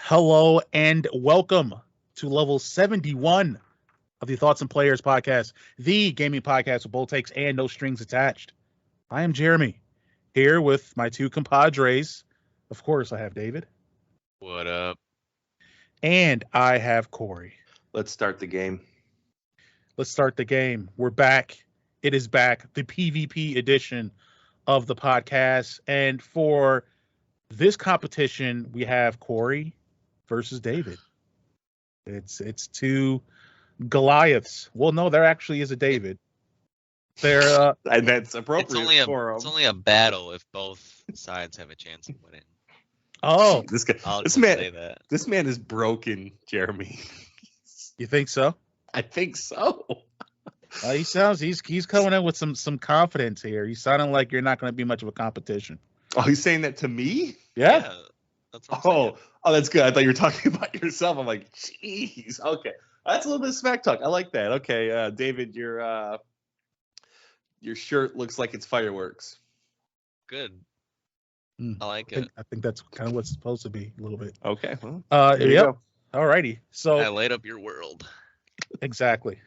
Hello and welcome to level 71 of the Thoughts and Players podcast, the gaming podcast with bold takes and no strings attached. I am Jeremy, here with my two compadres. Of course, I have David. What up? And I have Cory. Let's start the game. Let's start the game. We're back. It is back, the PvP edition of the podcast. And for this competition, we have Cory versus David. It's two Goliaths. Well, no, there actually is a David. They're And that's appropriate for It's only a battle if both sides have a chance of winning. oh, this guy. I'll This just man. say that. This man is broken, Jeremy. you think so? I think so. He's coming in with some confidence here. He's sounding like you're not going to be much of a competition. Oh, he's saying that to me? Yeah. That's what I'm saying. Oh, that's good. I thought you were talking about yourself. I'm like, jeez. Okay, that's a little bit of smack talk. I like that. Okay, David, your shirt looks like it's fireworks. Good. Mm, I like I think, it. I think that's kind of what it's supposed to be a little bit. Okay. Well, there you Yep. go. Alrighty. So I light up your world. exactly.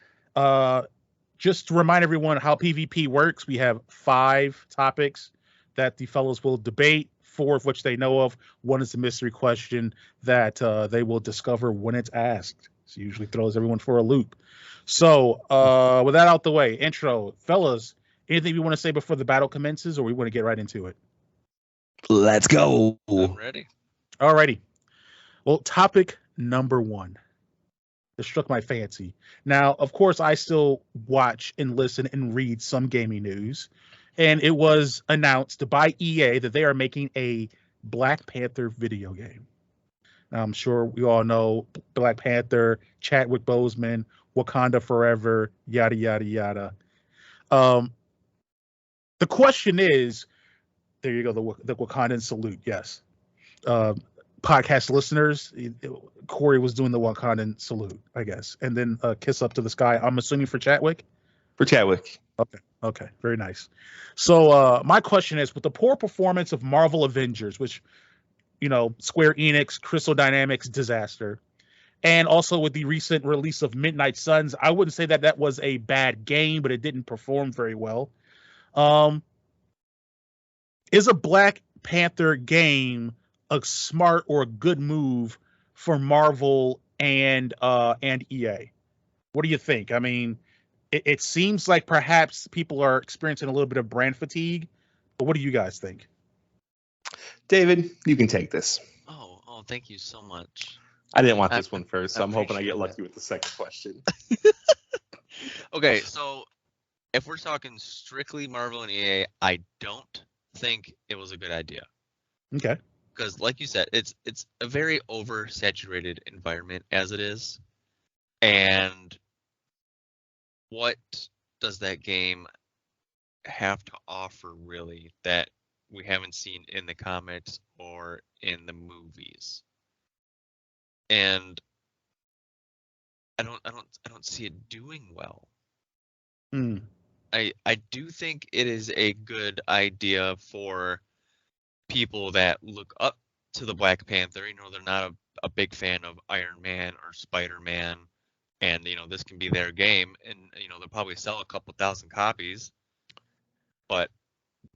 Just to remind everyone how PvP works, we have 5 topics that the fellows will debate, 4 of which they know of. One is a mystery question that they will discover when it's asked. So usually throws everyone for a loop. So with that out the way, intro. Fellas, anything you want to say before the battle commences, or we want to get right into it? Let's go. I'm ready. Alrighty. Well, topic number 1. That struck my fancy. Now, of course, I still watch and listen and read some gaming news. And it was announced by EA that they are making a Black Panther video game. Now, I'm sure we all know Black Panther, Chadwick Boseman, Wakanda Forever, yada, yada, yada. The question is, there you go, the Wakandan salute, yes. Podcast listeners, Cory was doing the Wakandan salute, I guess. And then a kiss up to the sky, I'm assuming for Chadwick? For Chadwick. Okay, very nice. So my question is, with the poor performance of Marvel Avengers, which, Square Enix, Crystal Dynamics disaster, and also with the recent release of Midnight Suns, I wouldn't say that was a bad game, but it didn't perform very well. Is a Black Panther game a smart or a good move for Marvel and EA? What do you think? I mean, it seems like perhaps people are experiencing a little bit of brand fatigue, but what do you guys think? David, you can take this. Oh, thank you so much. I didn't want this one first, so I I'm hoping I appreciate get lucky that. with the second question. Okay, so if we're talking strictly Marvel and EA, I don't think it was a good idea. Okay. Because like you said, it's a very oversaturated environment as it is. And what does that game have to offer really that we haven't seen in the comics or in the movies? And I don't see it doing well. Mm. I do think it is a good idea for people that look up to the Black Panther. They're not a big fan of Iron Man or Spider-Man, and this can be their game, and they'll probably sell a couple thousand copies. But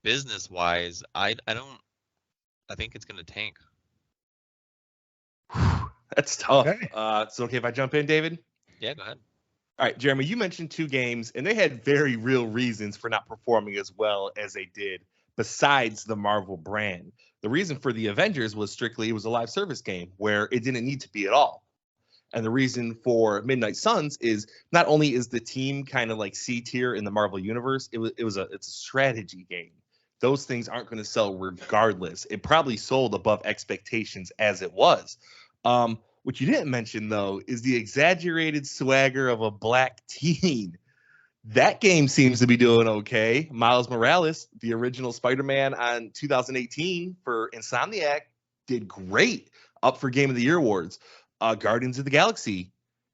business-wise, I think it's gonna tank. That's tough. Okay. It's okay if I jump in, David? Yeah, go ahead. All right, Jeremy, you mentioned 2 games, and they had very real reasons for not performing as well as they did, besides the Marvel brand. The reason for the Avengers was strictly it was a live service game where it didn't need to be at all. And the reason for Midnight Suns is not only is the team kind of like C tier in the Marvel universe, it's a strategy game. Those things aren't going to sell regardless. It probably sold above expectations as it was. What you didn't mention, though, is the exaggerated swagger of a black teen. That game seems to be doing okay. Miles Morales, the original Spider-Man on 2018 for Insomniac, did great, up for Game of the Year awards. Guardians of the Galaxy,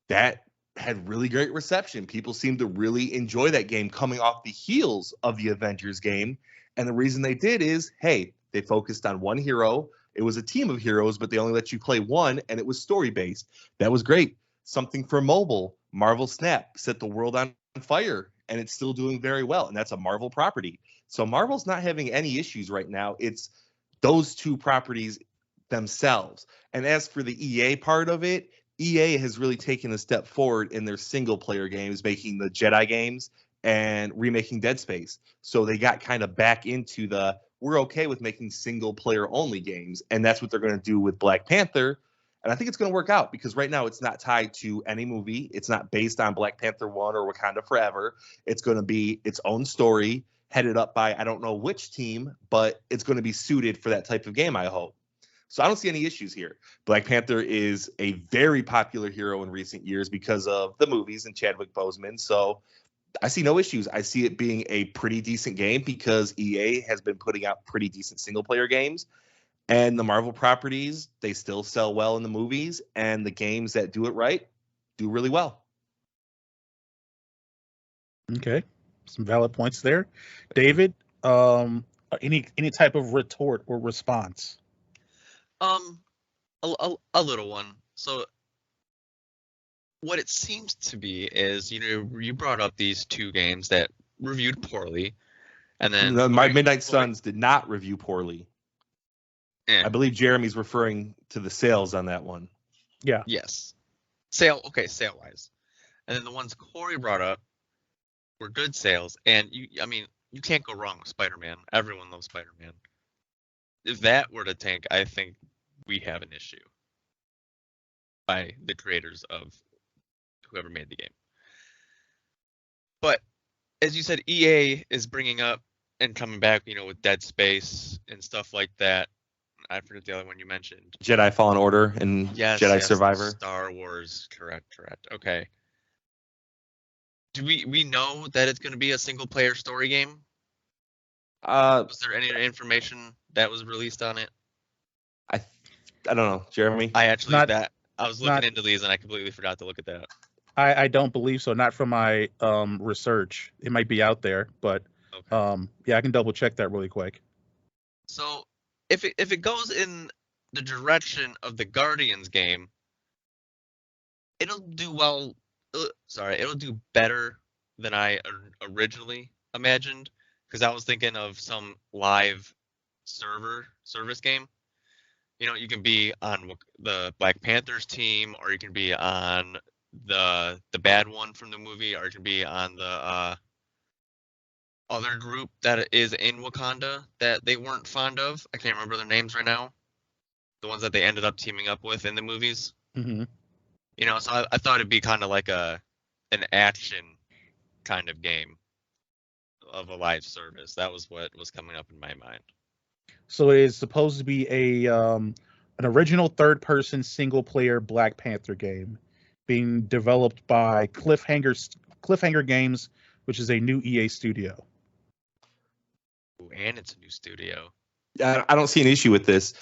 that had really great reception. People seem to really enjoy that game coming off the heels of the Avengers game. And the reason they did is, hey, they focused on one hero. It was a team of heroes, but they only let you play one, and it was story based. That was great. Something for mobile. Marvel Snap set the world on fire, and it's still doing very well, and that's a Marvel property. So Marvel's not having any issues right now. It's those two properties themselves. And as for the EA part of it, EA has really taken a step forward in their single player games, making the Jedi games and remaking Dead Space. So they got kind of back into the we're okay with making single player only games. And that's what they're going to do with Black Panther. And I think it's going to work out because right now it's not tied to any movie. It's not based on Black Panther 1 or Wakanda Forever. It's going to be its own story headed up by I don't know which team, but it's going to be suited for that type of game, I hope. So I don't see any issues here. Black Panther is a very popular hero in recent years because of the movies and Chadwick Boseman. So I see no issues. I see it being a pretty decent game because EA has been putting out pretty decent single player games. And the Marvel properties, they still sell well in the movies. And the games that do it right do really well. Okay. Some valid points there. David, any type of retort or response? A little one. So what it seems to be is, you brought up these two games that reviewed poorly, and then My Midnight Suns did not review poorly. Yeah. I believe Jeremy's referring to the sales on that one. Yeah. Yes. Sale-wise. And then the ones Cory brought up were good sales, and you can't go wrong with Spider-Man. Everyone loves Spider-Man. If that were to tank, I think we have an issue by the creators of whoever made the game. But as you said, EA is bringing up and coming back, with Dead Space and stuff like that. I forget the other one you mentioned. Jedi Fallen Order and Jedi Survivor. Star Wars, correct. Okay. Do we know that it's going to be a single player story game? Was there any information that was released on it? I don't know, Jeremy. I was looking into these and I completely forgot to look at that. I don't believe so. Not from my research. It might be out there, but Okay. yeah, I can double check that really quick. So if it goes in the direction of the Guardians game, it'll do well. It'll do better than I originally imagined, because I was thinking of some live service game. You can be on the Black Panthers team, or you can be on the bad one from the movie, or you can be on the other group that is in Wakanda that they weren't fond of. I can't remember their names right now. The ones that they ended up teaming up with in the movies. Mm-hmm. So I thought it'd be kind of like an action kind of game of a live service. That was what was coming up in my mind. So it is supposed to be an original third-person single-player Black Panther game being developed by Cliffhanger Games, which is a new EA studio. Ooh, and it's a new studio. I don't see an issue with this.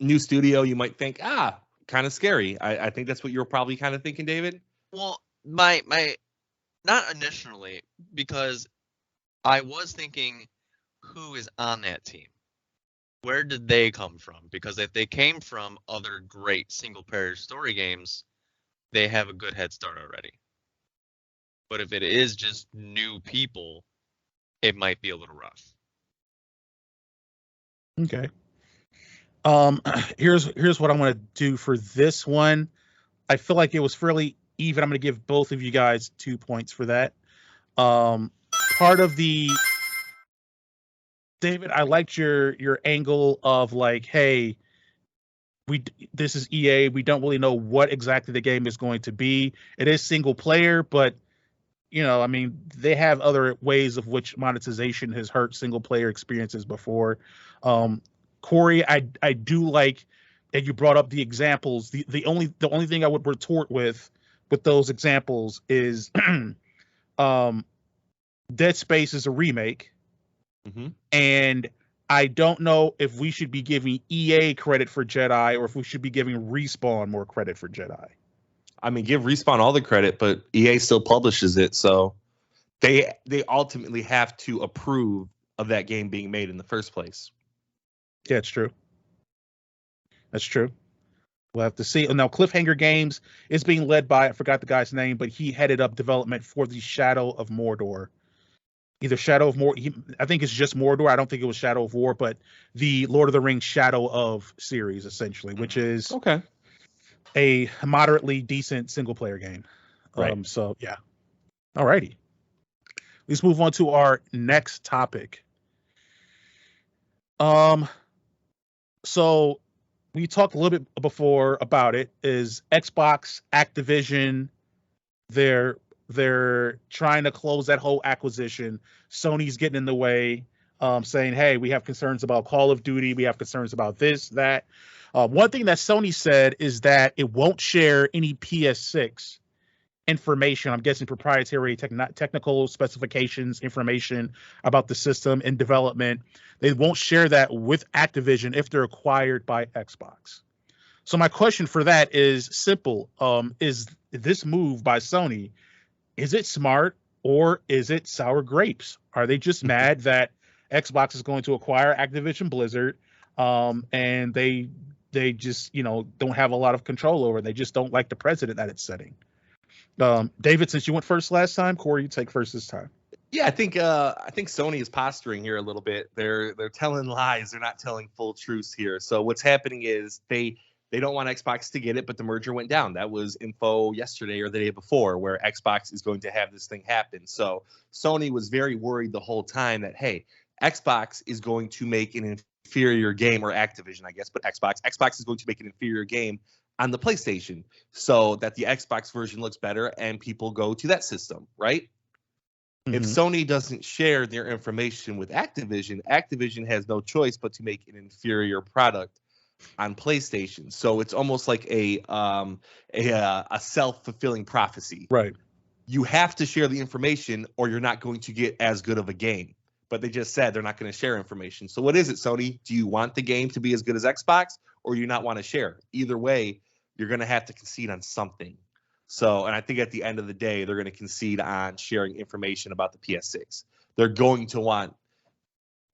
New studio, you might think, kind of scary. I think that's what you're probably kind of thinking, David. Well, my not initially, because I was thinking, who is on that team? Where did they come from? Because if they came from other great single-player story games, they have a good head start already. But if it is just new people, it might be a little rough. Okay. Here's what I'm going to do for this one. I feel like it was fairly even. I'm going to give both of you guys 2 points for that. Part of the David, I liked your angle of like, hey, this is EA. We don't really know what exactly the game is going to be. It is single player, but they have other ways of which monetization has hurt single player experiences before. Cory, I do like that you brought up the examples. The only thing I would retort with those examples is Dead Space is a remake. Mm-hmm. And I don't know if we should be giving EA credit for Jedi or if we should be giving Respawn more credit for Jedi. I mean, give Respawn all the credit, but EA still publishes it, so they ultimately have to approve of that game being made in the first place. Yeah, it's true. That's true. We'll have to see. Now, Cliffhanger Games is being led by, I forgot the guy's name, but he headed up development for the Shadow of Mordor. Either Shadow of Mordor, I think it's just Mordor. I don't think it was Shadow of War, but the Lord of the Rings Shadow of series, essentially, which is Okay. a moderately decent single player game. Right. So, yeah. Alrighty. Let's move on to our next topic. So we talked a little bit before about it. Is Xbox, Activision, they're trying to close that whole acquisition. Sony's getting in the way, saying, "Hey, we have concerns about Call of Duty. We have concerns about this, that." One thing that Sony said is that it won't share any PS6 information. I'm guessing proprietary technical specifications, information about the system and development. They won't share that with Activision if they're acquired by Xbox. So my question for that is simple. Is this move by Sony, is it smart or is it sour grapes? Are they just mad that Xbox is going to acquire Activision Blizzard, and they just don't have a lot of control over it? They just don't like the precedent that it's setting. David, since you went first last time, Cory, you take first this time. Yeah, I think Sony is posturing here a little bit. They're telling lies. They're not telling full truths here. So what's happening is they don't want Xbox to get it, but the merger went down. That was info yesterday or the day before, where Xbox is going to have this thing happen. So Sony was very worried the whole time that, hey, Xbox is going to make an inferior game, or Activision, I guess, but Xbox is going to make an inferior game on the PlayStation so that the Xbox version looks better and people go to that system, right? If Sony doesn't share their information with Activision, Activision has no choice but to make an inferior product on PlayStation. So it's almost like a self-fulfilling prophecy. Right. You have to share the information or you're not going to get as good of a game. But they just said they're not going to share information. So what is it, Sony? Do you want the game to be as good as Xbox, or do you not want to share? Either way, you're going to have to concede on something. So, and I think at the end of the day, they're going to concede on sharing information about the PS6. They're going to want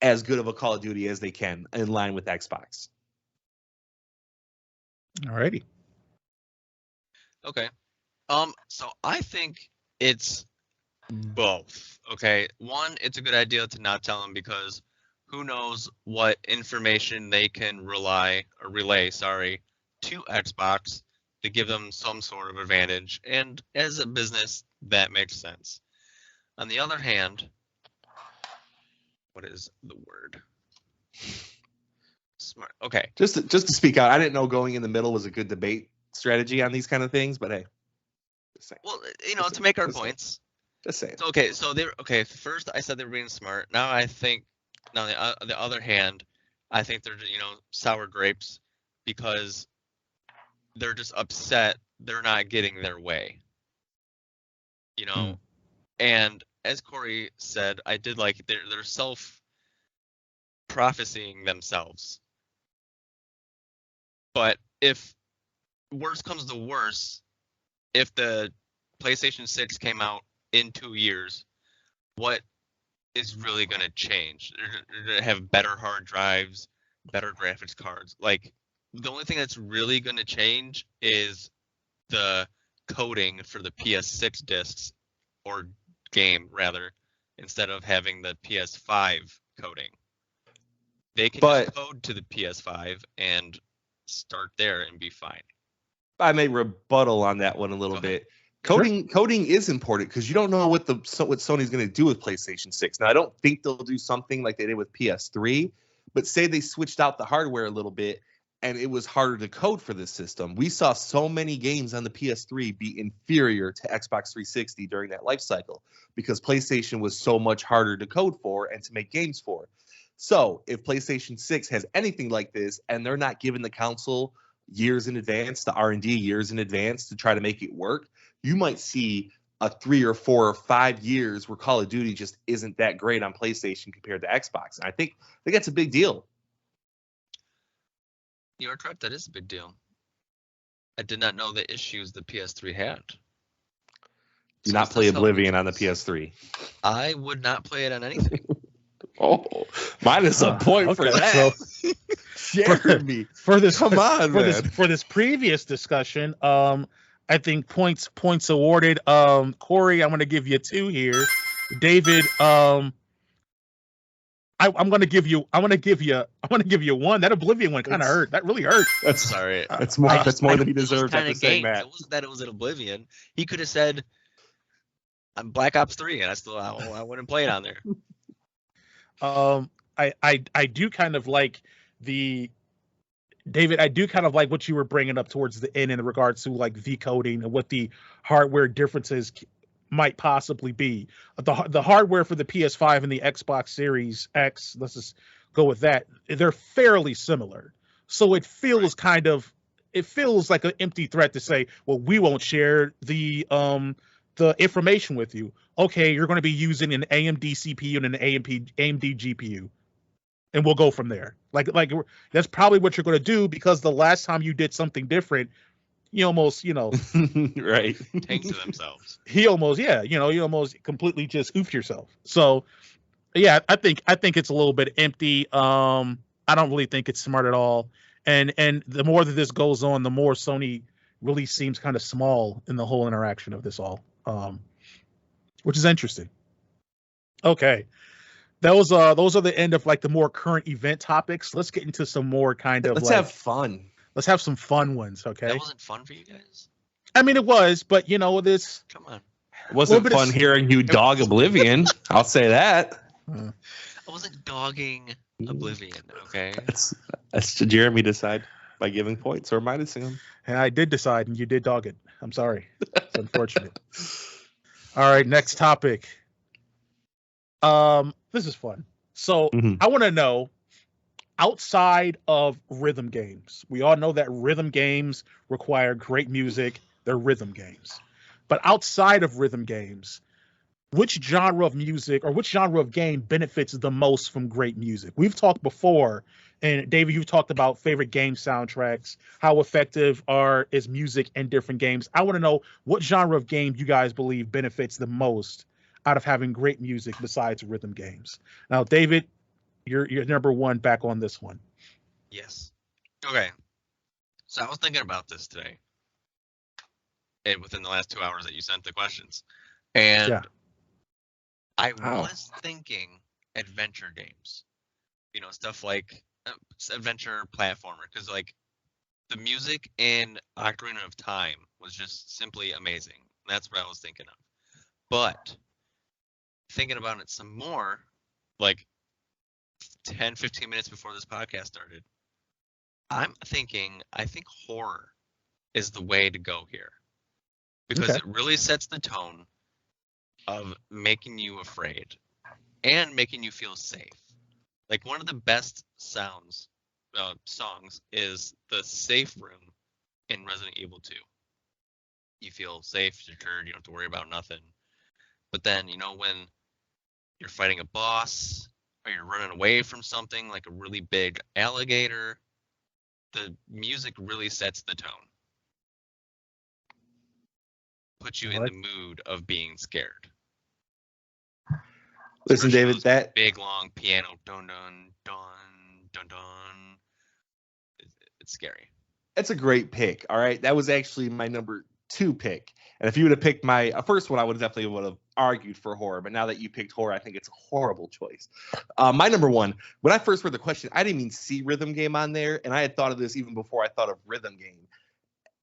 as good of a Call of Duty as they can in line with Xbox. Alrighty. Okay. So I think it's both. Okay. One, it's a good idea to not tell them because who knows what information they can relay, to Xbox to give them some sort of advantage. And as a business, that makes sense. On the other hand, what is the word? Smart. Okay. Just to speak out, I didn't know going in the middle was a good debate strategy on these kind of things, but hey. Well, to make our points. Just saying. So, okay, so first I said they were being smart. Now I think, on the other hand, I think they're sour grapes because they're just upset they're not getting their way. And as Cory said, I did like they're self-prophesying themselves. But if worse comes to worse, if the PlayStation 6 came out in 2 years, what is really going to change? They're going to have better hard drives, better graphics cards. Like, the only thing that's really going to change is the coding for the PS6 discs, or game rather, instead of having the PS5 coding. They can just code to the PS5 and start there and be fine. I may rebuttal on that one a little bit. Coding is important because you don't know what Sony's going to do with PlayStation 6. Now, I don't think they'll do something like they did with PS3, but say they switched out the hardware a little bit and it was harder to code for this system. We saw so many games on the PS3 be inferior to Xbox 360 during that life cycle because PlayStation was so much harder to code for and to make games for. So if PlayStation 6 has anything like this and they're not giving the console years in advance, the R&D years in advance to try to make it work, you might see a 3 or 4 or 5 years where Call of Duty just isn't that great on PlayStation compared to Xbox. And I think that's a big deal. You are correct. That is a big deal. I did not know the issues the PS3 had. Do not play Oblivion on the PS3. I would not play it on anything. Oh, minus a point for Okay, that. so Jeremy, for this come on, man. for this previous discussion, I think points awarded. Cory, I'm gonna give you 2 here. David, I'm gonna give you 1. That Oblivion one kind of hurt. That really hurt. That's Sorry. That's more. That's more than he It was deserved kind after of saying games. that. It wasn't that it was an Oblivion. He could have said, "I'm Black Ops 3," and I wouldn't play it on there. I do kind of like David, I do kind of like what you were bringing up towards the end in regards to like V-coding and what the hardware differences might possibly be. The hardware for the PS5 and the Xbox Series X, let's just go with that, they're fairly similar. So it feels like an empty threat to say, well, we won't share the information with you. Okay, you're going to be using an AMD CPU and an AMD GPU. And we'll go from there. Like that's probably what you're going to do, because the last time you did something different, you almost, Right. Tanks to themselves. you almost completely just oofed yourself. So, yeah, I think it's a little bit empty. I don't really think it's smart at all. And the more that this goes on, the more Sony really seems kind of small in the whole interaction of this all, which is interesting. Okay. Those are the end of like the more current event topics. Let's get into some more kind of Let's have fun. Let's have some fun ones, okay? That wasn't fun for you guys? I mean, it was, but this. Come on. It wasn't fun hearing you dog Oblivion. I'll say that. I wasn't dogging Oblivion, okay? That's to Jeremy decide by giving points or minusing them. And I did decide, and you did dog it. I'm sorry. It's unfortunate. All right, next topic. This is fun. So I want to know, outside of rhythm games, we all know that rhythm games require great music. They're rhythm games. But outside of rhythm games, which genre of music or which genre of game benefits the most from great music? We've talked before, and David, you've talked about favorite game soundtracks. How effective is music in different games? I want to know what genre of game you guys believe benefits the most out of having great music besides rhythm games. Now, David, you're number 1 back on this one. Yes. Okay. So I was thinking about this today, and within the last 2 hours that you sent the questions, and I was thinking adventure games, stuff like adventure platformer, because like the music in Ocarina of Time was just simply amazing. That's what I was thinking of. But thinking about it some more, like 10-15 minutes before this podcast started, I think horror is the way to go here, because it really sets the tone of making you afraid and making you feel safe. Like one of the best songs is the safe room in Resident Evil 2. You feel safe, secured, you don't have to worry about nothing. But then, when you're fighting a boss or you're running away from something like a really big alligator, the music really sets the tone. Puts you in the mood of being scared. Listen, David, that big long piano, dun dun dun dun dun. It's scary. That's a great pick. All right, that was actually my number 2 pick. And if you would have picked my first one, I would have argued for horror. But now that you picked horror, I think it's a horrible choice. My number 1, when I first read the question, I didn't even see rhythm game on there. And I had thought of this even before I thought of rhythm game.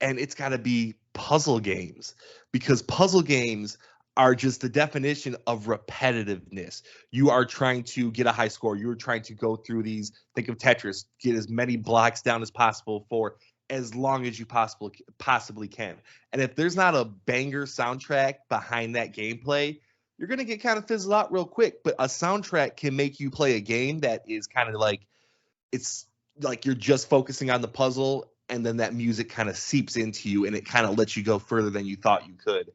And it's got to be puzzle games, because puzzle games are just the definition of repetitiveness. You are trying to get a high score. You're trying to go through these, think of Tetris, get as many blocks down as possible for as long as you possibly can. And if there's not a banger soundtrack behind that gameplay, you're going to get kind of fizzled out real quick. But a soundtrack can make you play a game that is kind of like, it's like you're just focusing on the puzzle, and then that music kind of seeps into you, and it kind of lets you go further than you thought you could.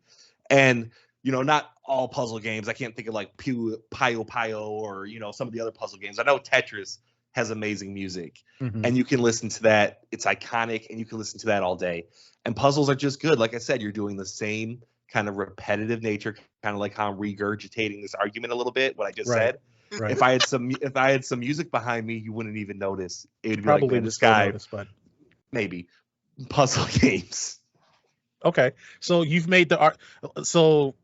And not all puzzle games. I can't think of like Puyo Puyo or, some of the other puzzle games. I know Tetris has amazing music, and you can listen to that. It's iconic, and you can listen to that all day. And puzzles are just good. Like I said, you're doing the same kind of repetitive nature, kind of like how I'm regurgitating this argument a little bit, what I just said. Right. If I had some music behind me, you wouldn't even notice. It would be Probably like, man, would this still guy notice, but maybe puzzle games. okay. So you've made the so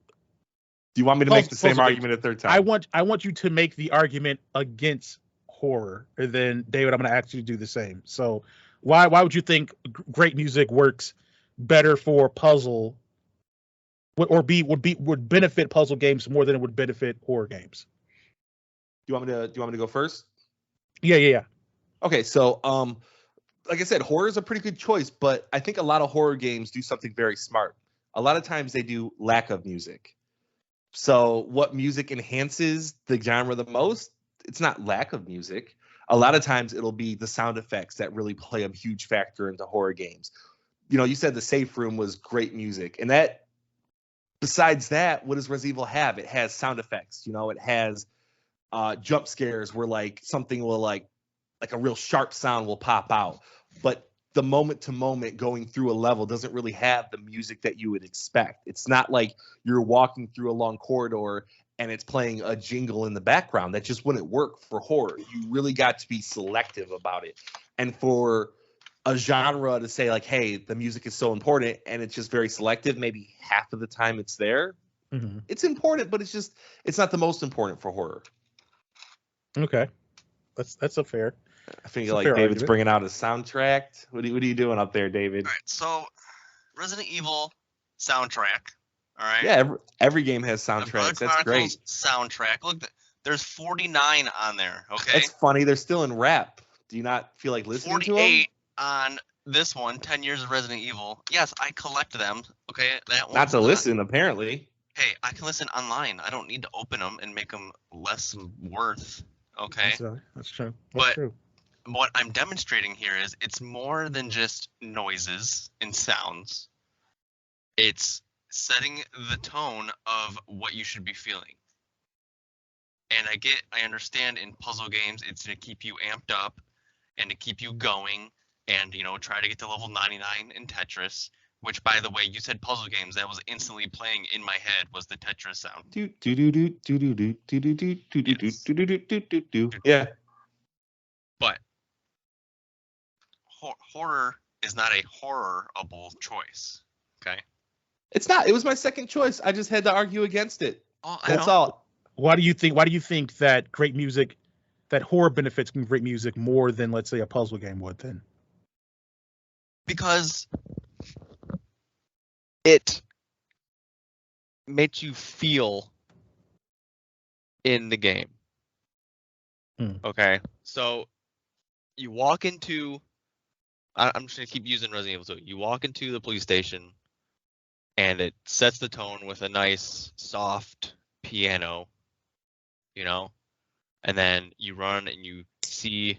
Do you want me to make the same puzzle games. argument a third time? I want you to make the argument against horror, and then David, I'm going to ask you to do the same. So why would you think great music works better for puzzle, would benefit puzzle games more than it would benefit horror games? Do you want me to go first? Yeah. Okay, so like I said, horror is a pretty good choice, but I think a lot of horror games do something very smart. A lot of times they do lack of music. So what music enhances the genre the most? It's not lack of music. A lot of times it'll be the sound effects that really play a huge factor into horror games. You know, you said the safe room was great music, and that besides that, what does Resident Evil have? It has sound effects. You know, it has jump scares where like something will like a real sharp sound will pop out. But the moment to moment going through a level doesn't really have the music that you would expect. It's not like you're walking through a long corridor and it's playing a jingle in the background. That just wouldn't work for horror. You really got to be selective about it. And for a genre to say like, hey, the music is so important and it's just very selective, maybe half of the time it's there. Mm-hmm. It's important, but it's not the most important for horror. Okay. That's a fair. I think It's a like fair David's argument. bringing out a soundtrack. What are you doing up there, David? All right, so Resident Evil soundtrack. All right. Yeah, every game has The Blood soundtracks. That's great. Chronicles soundtrack. Look, there's 49 on there. Okay. That's funny. They're still in rap. Do you not feel like listening to them? 48 on this one. 10 years of Resident Evil. Yes, I collect them. Okay. That one. Not to listen, apparently. Hey, I can listen online. I don't need to open them and make them less worth. Okay. That's true. But what I'm demonstrating here is it's more than just noises and sounds. It's setting the tone of what you should be feeling. And I understand in puzzle games, it's to keep you amped up and to keep you going and, you know, try to get to level 99 in Tetris, which, by the way, you said puzzle games. That was instantly playing in my head was the Tetris sound. Yeah. But horror is not a horrorable choice. Okay. It's not. It was my second choice. I just had to argue against it. Oh, That's all. Why do you think that great music, that horror benefits from great music more than, let's say, a puzzle game would then? Because it makes you feel in the game. Okay, so you walk into, I'm just gonna keep using Resident Evil 2. You walk into the police station, and it sets the tone with a nice soft piano, you know, and then you run and you see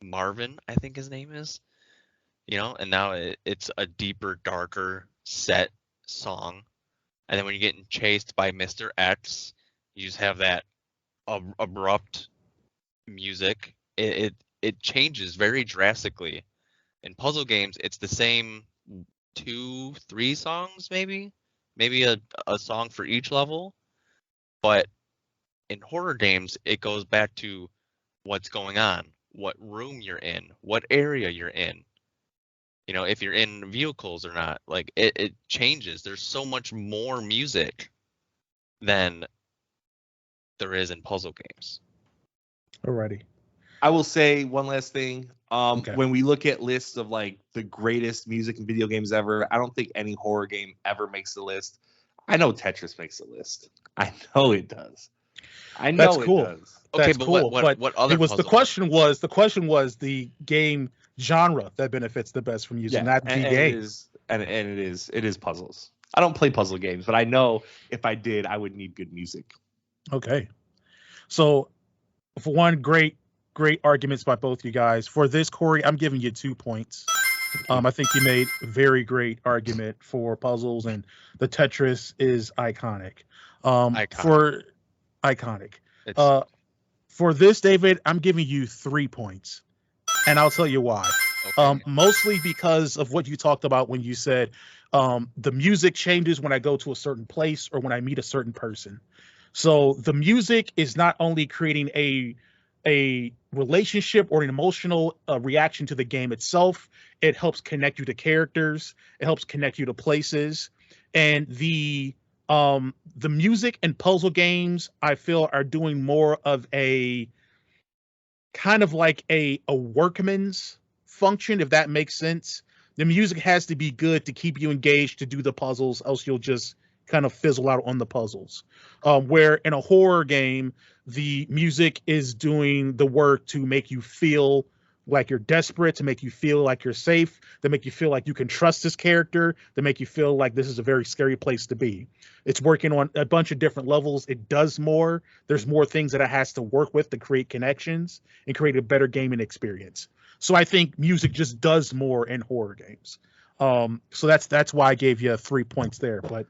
Marvin, I think his name is, you know, and now it's a deeper, darker set song, and then when you're getting chased by Mr. X, you just have that abrupt music. It changes very drastically. In puzzle games, it's the same 2-3 songs, maybe a song for each level, but in horror games, it goes back to what's going on, what room you're in, what area you're in. You know, if you're in vehicles or not, like it changes. There's so much more music than there is in puzzle games. Alrighty. I will say one last thing. Okay. When we look at lists of like the greatest music and video games ever, I don't think any horror game ever makes the list. I know Tetris makes the list. I know it does. I know That's it cool. does. Okay, That's but cool. what other it was puzzle? the question was the game genre that benefits the best from music, not the game. It is puzzles. I don't play puzzle games, but I know if I did, I would need good music. Okay. So for one, great arguments by both you guys. For this, Cory, I'm giving you 2 points. I think you made a very great argument for puzzles, and the Tetris is iconic. For iconic. For this, David, I'm giving you 3 points, and I'll tell you why. Okay. Mostly because of what you talked about when you said the music changes when I go to a certain place or when I meet a certain person. So the music is not only creating a relationship or an emotional reaction to the game itself, it helps connect you to characters, it helps connect you to places, and the music and puzzle games I feel are doing more of a kind of like a workman's function, if that makes sense. The music has to be good to keep you engaged to do the puzzles, else you'll just kind of fizzle out on the puzzles. Where in a horror game, the music is doing the work to make you feel like you're desperate, to make you feel like you're safe, to make you feel like you can trust this character, to make you feel like this is a very scary place to be. It's working on a bunch of different levels. It does more. There's more things that it has to work with to create connections and create a better gaming experience. So I think music just does more in horror games. So that's why I gave you 3 points there. But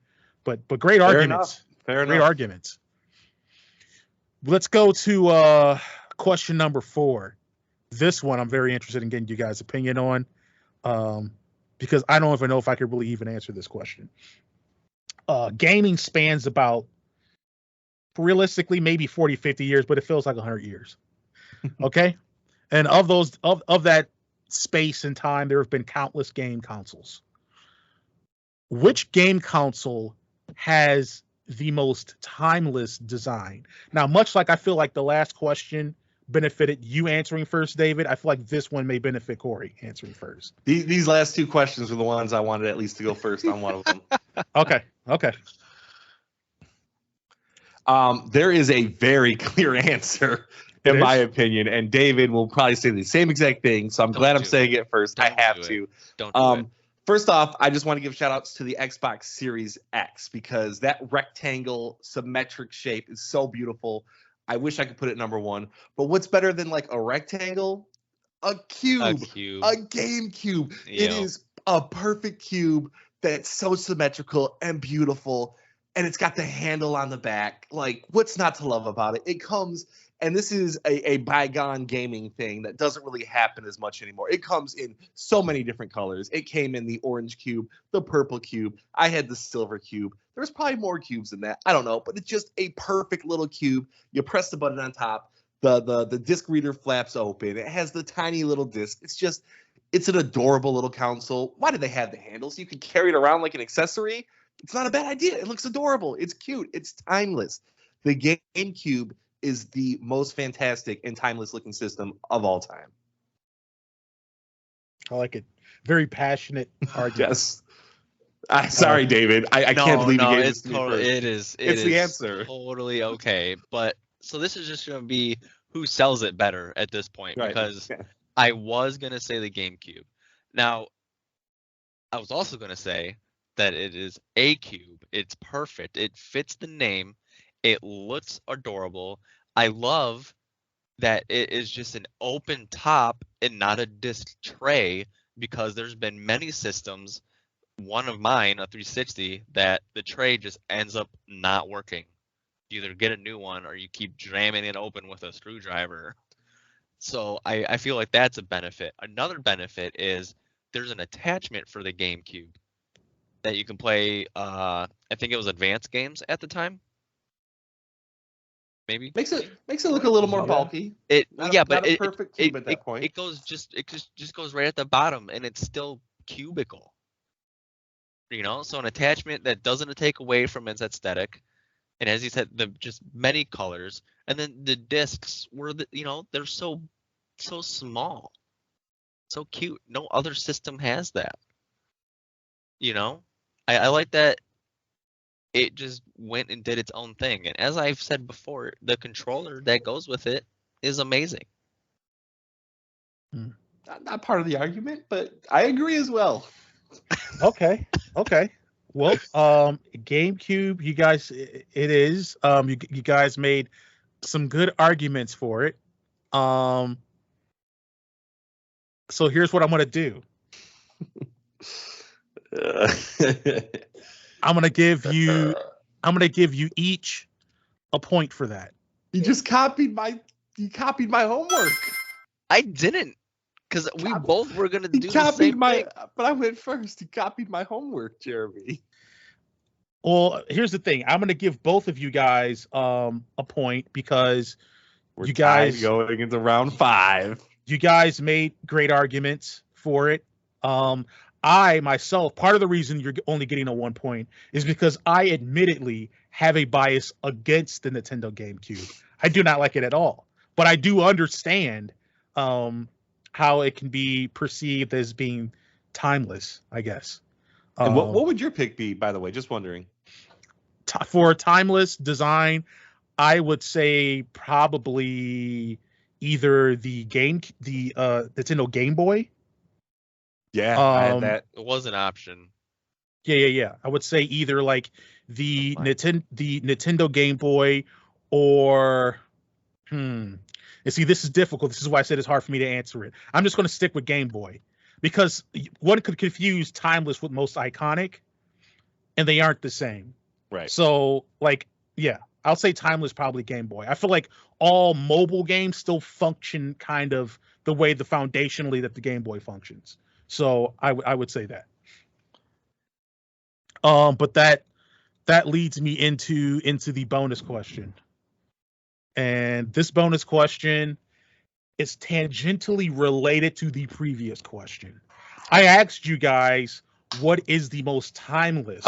great arguments. Fair Great enough. arguments. Let's go to question number 4. This one I'm very interested in getting you guys' opinion on, because I don't even know if I could really even answer this question. Gaming spans about, realistically, maybe 40, 50 years, but it feels like 100 years. Okay? And of that space and time, there have been countless game consoles. Which game console has the most timeless design? Now, much like I feel like the last question benefited you answering first, David, I feel like this one may benefit Cory answering first. These last 2 questions were the ones I wanted at least to go first on one of them. Okay. There is a very clear answer, in my opinion, and David will probably say the same exact thing, so I'm glad I'm saying it first. I have to. Don't do it. First off, I just want to give shout outs to the Xbox Series X, because that rectangle symmetric shape is so beautiful. I wish I could put it number 1. But what's better than like a rectangle? A cube. A game cube. It is a perfect cube that's so symmetrical and beautiful. And it's got the handle on the back. Like, what's not to love about it? It comes, and this is a bygone gaming thing that doesn't really happen as much anymore. It comes in so many different colors. It came in the orange cube, the purple cube. I had the silver cube. There's probably more cubes than that. I don't know, but it's just a perfect little cube. You press the button on top. The disc reader flaps open. It has the tiny little disc. It's an adorable little console. Why do they have the handles? You can carry it around like an accessory. It's not a bad idea. It looks adorable. It's cute. It's timeless. The GameCube is the most fantastic and timeless looking system of all time. I like it. Very passionate argument. Yes. Sorry, David. I can't believe you gave this to me first. It's the answer. Totally okay. But so this is just going to be who sells it better at this point, Right. because I was going to say the GameCube. Now, I was also going to say that it is a cube. It's perfect. It fits the name. It looks adorable. I love that it is just an open top and not a disc tray, because there's been many systems, one of mine, a 360, that the tray just ends up not working. You either get a new one or you keep jamming it open with a screwdriver. So I feel like that's a benefit. Another benefit is there's an attachment for the GameCube that you can play, I think it was advanced games at the time. Maybe Makes it look a little more bulky. But a perfect cube at that point. It just goes right at the bottom, and it's still cubical. So an attachment that doesn't take away from its aesthetic, and as you said, just many colors, and then the discs were they're so small, so cute. No other system has that. I like that it just went and did its own thing. And as I've said before, the controller that goes with it is amazing. Not part of the argument, but I agree as well. Okay. Well, GameCube, you guys, it is. You guys made some good arguments for it. So here's what I'm gonna do. I'm gonna give you each a point for that. You just copied my homework. I didn't, because we both were gonna do the same thing. But I went first. You copied my homework, Jeremy. Well, here's the thing. I'm going to give both of you guys a point because We're you tied guys going into round 5. you guys made great arguments for it. I myself, part of the reason you're only getting a 1 point is because I admittedly have a bias against the Nintendo GameCube. I do not like it at all, but I do understand how it can be perceived as being timeless, I guess. And what would your pick be, by the way? Just wondering. For timeless design, I would say probably either the Nintendo Game Boy. Yeah, I had Um, that. It was an option. Yeah. I would say either like the Oh my. Nintendo Game Boy or And see, this is difficult. This is why I said it's hard for me to answer it. I'm just going to stick with Game Boy because one could confuse timeless with most iconic, and they aren't the same. Right. So, like, yeah, I'll say timeless probably Game Boy. I feel like all mobile games still function kind of the way the foundationally that the Game Boy functions. So I would say that. But that leads me into the bonus question. And this bonus question is tangentially related to the previous question. I asked you guys, what is the most timeless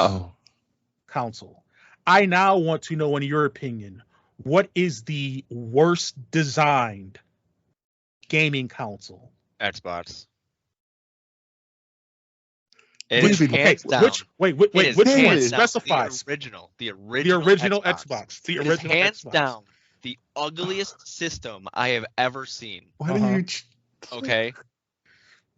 console? I now want to know, in your opinion, what is the worst designed gaming console? Xbox. Which one? Specify. The original The original Xbox. The It is original hands Xbox. down the ugliest system I have ever seen. Why do you? Okay.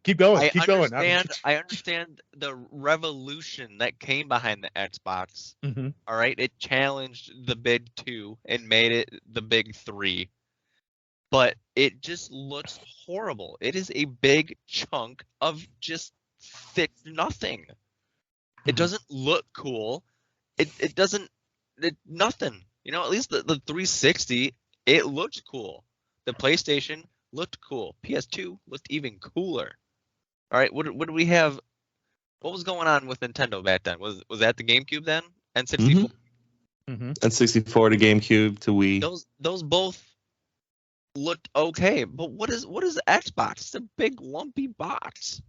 Keep going. I Keep going. understand the revolution that came behind the Xbox. Mhm. All right, it challenged the big 2 and made it the big 3. But it just looks horrible. It is a big chunk of just thick nothing. It doesn't look cool. It doesn't nothing. You know, at least the 360, it looked cool. The PlayStation looked cool. PS2 looked even cooler. All right, what did we have? What was going on with Nintendo back then? Was that the GameCube then? N64? N64 to GameCube to Wii. Those both looked okay, but what is Xbox? It's a big lumpy box.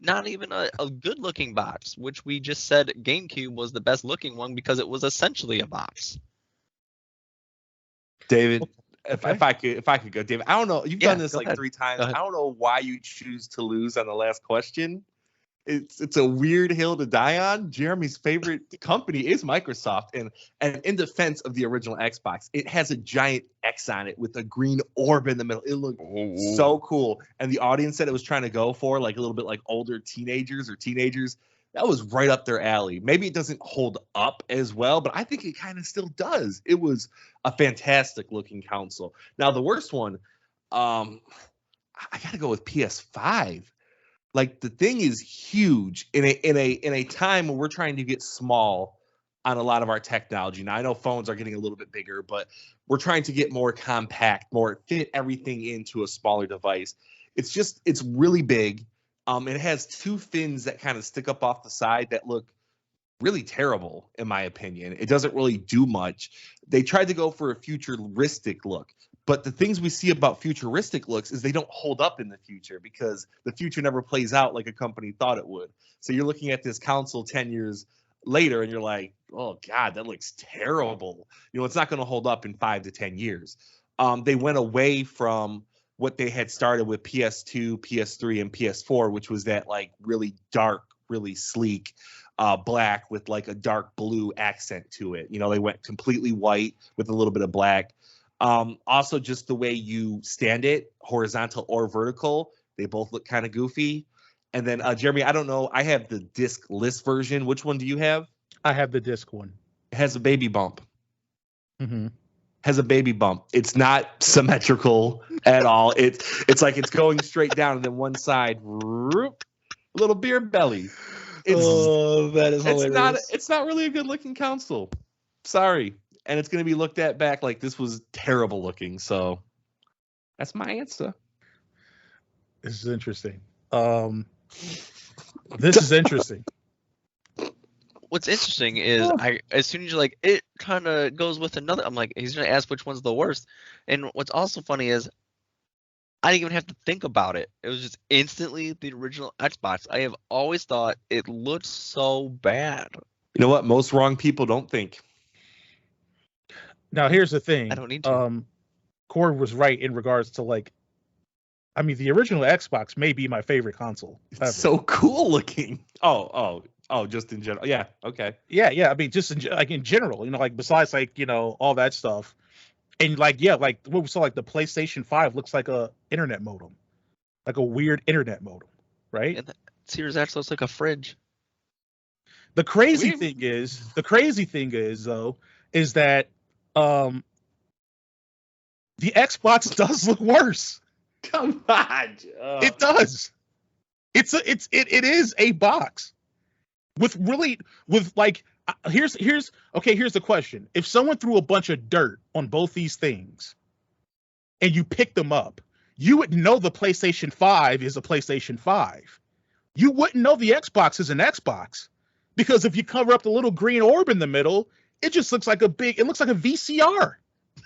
Not even a good looking box, which we just said GameCube was the best looking one because it was essentially a box. David, if I could go, David, I don't know. You've done this like ahead. 3 times. I don't know why you choose to lose on the last question. It's a weird hill to die on. Jeremy's favorite company is Microsoft, and in defense of the original Xbox, it has a giant X on it with a green orb in the middle. It looked so cool, and the audience that it was trying to go for, like a little bit like older teenagers. That was right up their alley. Maybe it doesn't hold up as well, but I think it kind of still does. It was a fantastic looking console. Now the worst one, I got to go with PS5. Like, the thing is huge in a time when we're trying to get small on a lot of our technology. Now I know phones are getting a little bit bigger, but we're trying to get more compact, more fit everything into a smaller device. It's really big. It has 2 fins that kind of stick up off the side that look really terrible, in my opinion. It doesn't really do much. They tried to go for a futuristic look. But the things we see about futuristic looks is they don't hold up in the future because the future never plays out like a company thought it would. So you're looking at this console 10 years later and you're like, oh God, that looks terrible. You know, it's not going to hold up in 5 to 10 years. They went away from what they had started with PS2, PS3, and PS4, which was that like really dark, really sleek black with like a dark blue accent to it. You know, they went completely white with a little bit of black. Also, just the way you stand it, horizontal or vertical, they both look kind of goofy. And then, Jeremy, I don't know. I have the disc-less version. Which one do you have? I have the disc one. It has a baby bump. Mm-hmm. Has a baby bump. It's not symmetrical at all. It's like it's going straight down, and then one side, whoop, little beer belly. That is hilarious. It's not really a good-looking console. Sorry. And it's going to be looked at back like this was terrible looking. So that's my answer. This is interesting. This is interesting. What's interesting is as soon as you're like, it kind of goes with another, I'm like, he's going to ask which one's the worst. And what's also funny is I didn't even have to think about it. It was just instantly the original Xbox. I have always thought it looked so bad. You know what? Most wrong people don't think. Now, here's the thing. I don't need to. Cory was right in regards to the original Xbox may be my favorite console ever. It's so cool looking. Oh, just in general. Yeah. Okay. Yeah. I mean, just in general, besides all that stuff, and what we saw, the PlayStation 5 looks like a internet modem, like a weird internet modem, right? And the Series X looks like a fridge. The crazy thing is though, is that the Xbox does look worse. Come on. It does. It is a box here's the question. If someone threw a bunch of dirt on both these things and you picked them up, you would know the PlayStation 5 is a PlayStation 5. You wouldn't know the Xbox is an Xbox, because if you cover up the little green orb in the middle, it just looks like a VCR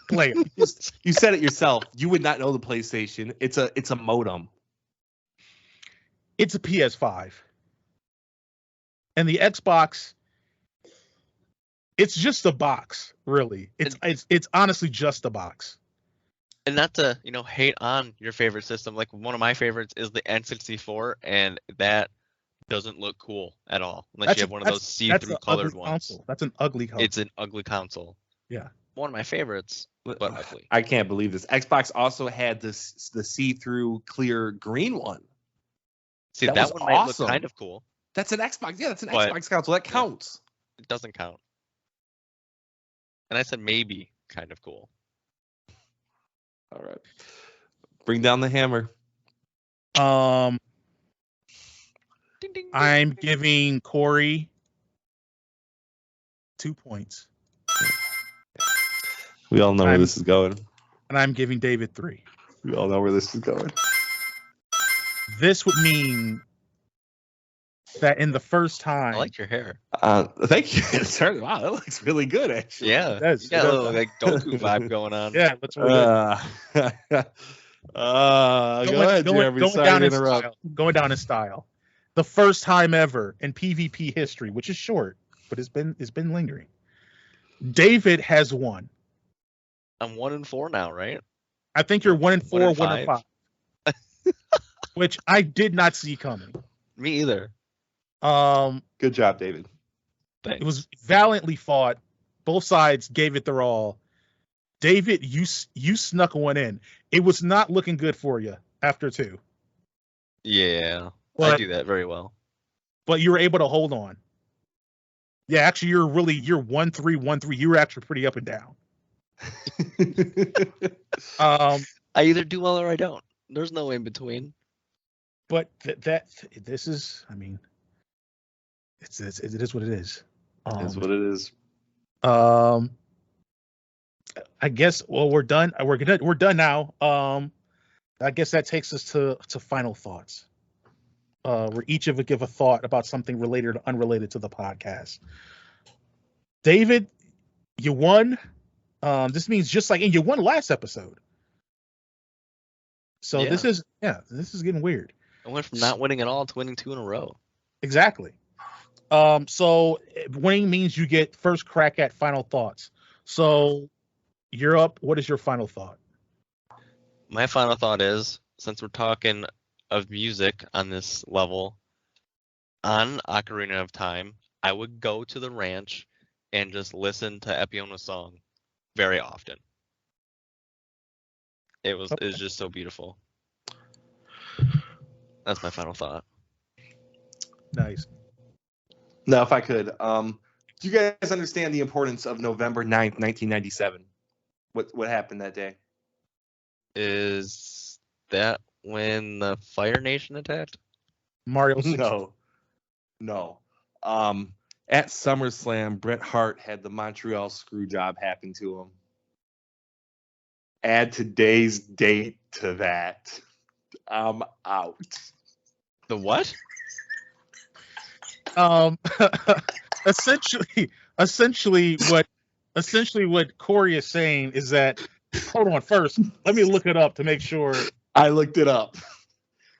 player. You said it yourself. You would not know the PlayStation. It's a modem. It's a PS5. And the Xbox, it's just a box, really. It's honestly just a box. And not to, hate on your favorite system. Like, one of my favorites is the N64, and that doesn't look cool at all unless you have one of those see-through colored ones. Console. That's an ugly console. It's an ugly console. Yeah. One of my favorites, but ugly. I can't believe this. Xbox also had the see-through clear green one. See, that one might look kind of cool. That's an Xbox. Yeah, that's an Xbox console. That counts. It doesn't count. And I said maybe kind of cool. All right. Bring down the hammer. I'm Ding, ding, I'm giving Cory 2 points. We all know where this is going. And I'm giving David 3. We all know where this is going. This would mean that in the first time... I like your hair. Thank you. Wow, that looks really good, actually. Yeah. It does. You got a little Goku vibe going on. Yeah, that's what go ahead, Jeremy. Sorry to interrupt. Going down in style. The first time ever in PvP history, which is short, but it's been lingering. David has won. I'm 1-4 now, right? I think you're 1-4, 1-5. 1-5. Which I did not see coming. Me either. Good job, David. Thanks. It was valiantly fought. Both sides gave it their all. David, you snuck one in. It was not looking good for you after 2. Yeah, But- I do that very well. But you were able to hold on. Yeah, actually, you're 1-3, 1-3. You were actually pretty up and down. I either do well or I don't. There's no in between. But this is, I mean, it is what it is. It is what it is. I guess. Well, we're done. We're done now. I guess that takes us to final thoughts. Where each of us give a thought about something related or unrelated to the podcast. David, you won. This means and you won last episode. So Yeah. this is getting weird. I went from not winning at all to winning 2 in a row. Exactly. So winning means you get first crack at final thoughts. So you're up. What is your final thought? My final thought is, since we're talking of music on this level, on Ocarina of Time, I would go to the ranch and just listen to Epiona's song very often. It was just so beautiful. That's my final thought. Nice. Now, if I could, do you guys understand the importance of November 9th, 1997? What happened that day? Is that when the Fire Nation attacked? Mario 64. No. At SummerSlam, Bret Hart had the Montreal Screwjob happen to him. Add today's date to that. I'm out. The what? essentially what Cory is saying is that, hold on, first let me look it up to make sure. I looked it up.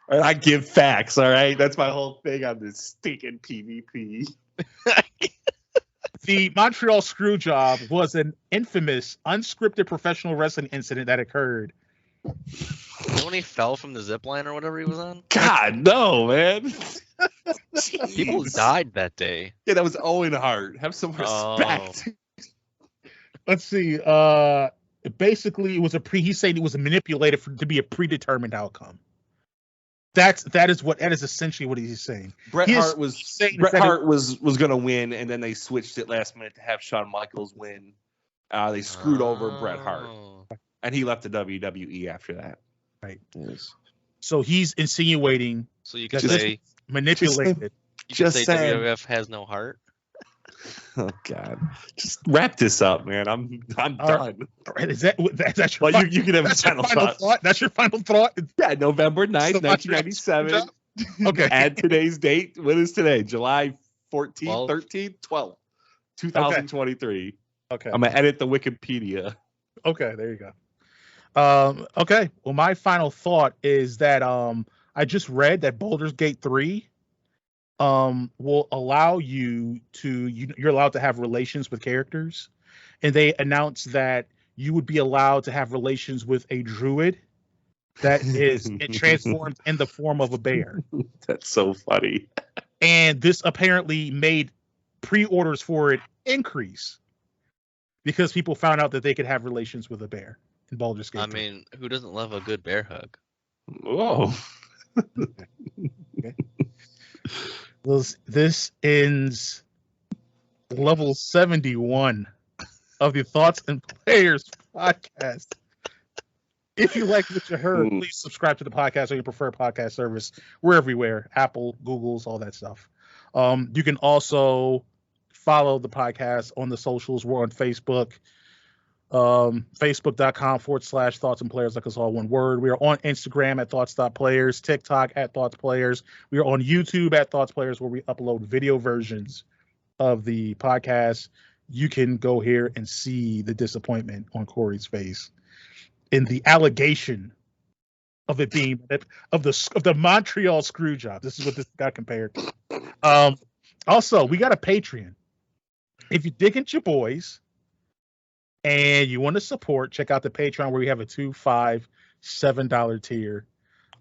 And I give facts, all right? That's my whole thing on this stinking PvP. The Montreal Screwjob was an infamous, unscripted professional wrestling incident that occurred. When he fell from the zip line or whatever he was on? God, no, man. People Jeez. died that day. Yeah, that was Owen Hart. Have some respect. Let's see. Basically, it was he's saying it was manipulated to be a predetermined outcome. That is essentially what he's saying. Bret Hart was going to win, and then they switched it last minute to have Shawn Michaels win. They screwed over Bret Hart, and he left the WWE after that. Right. Yes. So he's insinuating. So you could say manipulated. You could say WWF has no heart. Oh God! Just wrap this up, man. I'm done. All right. Is that your well, you can have a final thought. That's your final thought? Yeah, November 9th, 1997. Okay. Add today's date. What is today? July 14th, 13th, 12th, 2023. Okay. I'm going to edit the Wikipedia. Okay, there you go. Okay. Well, my final thought is that I just read that Baldur's Gate 3 will allow you're allowed to have relations with characters, and they announced that you would be allowed to have relations with a druid that is transformed in the form of a bear. That's so funny. And this apparently made pre-orders for it increase because people found out that they could have relations with a bear in Baldur's Gate 3. I mean, who doesn't love a good bear hug? Whoa. Okay. This ends level 71 of the Thoughts and Players podcast. If you like what you heard, please subscribe to the podcast on your preferred podcast service. We're everywhere. Apple, Google's, all that stuff. You can also follow the podcast on the socials. We're on Facebook. Facebook.com/Thoughts and Players, like it's all one word. We are on Instagram at Thoughts.Players, TikTok at Thoughts Players. We are on YouTube at Thoughts Players, where we upload video versions of the podcast. You can go here and see the disappointment on Cory's face in the allegation of it being of the Montreal Screwjob. This is what this got compared to. Also, we got a Patreon. If you dig into your boys and you want to support, check out the Patreon, where we have a $2, $5, $7 tier,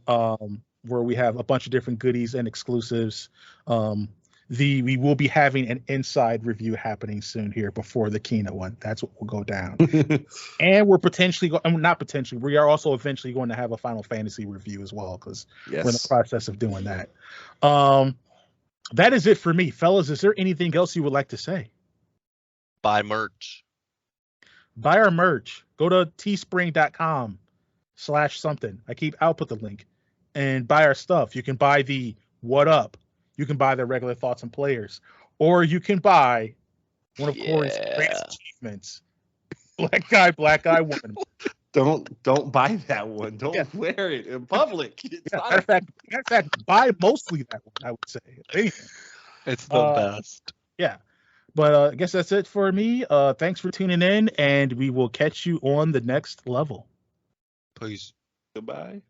where we have a bunch of different goodies and exclusives. We will be having an inside review happening soon here before the Kena one. That's what will go down. And we're we are also eventually going to have a Final Fantasy review as well, because we're in the process of doing that. That is it for me. Fellas, is there anything else you would like to say? Buy merch. Buy our merch. Go to teespring.com/something. I'll put the link, and buy our stuff. You can buy the What Up. You can buy the regular Thoughts and Players, or you can buy one of Cory's greatest achievements, Black Guy Woman. Don't buy that one. Don't wear it in public. Matter of fact, buy mostly that one, I would say. It's the best. Yeah. But I guess that's it for me. Thanks for tuning in, and we will catch you on the next level. Peace. Goodbye.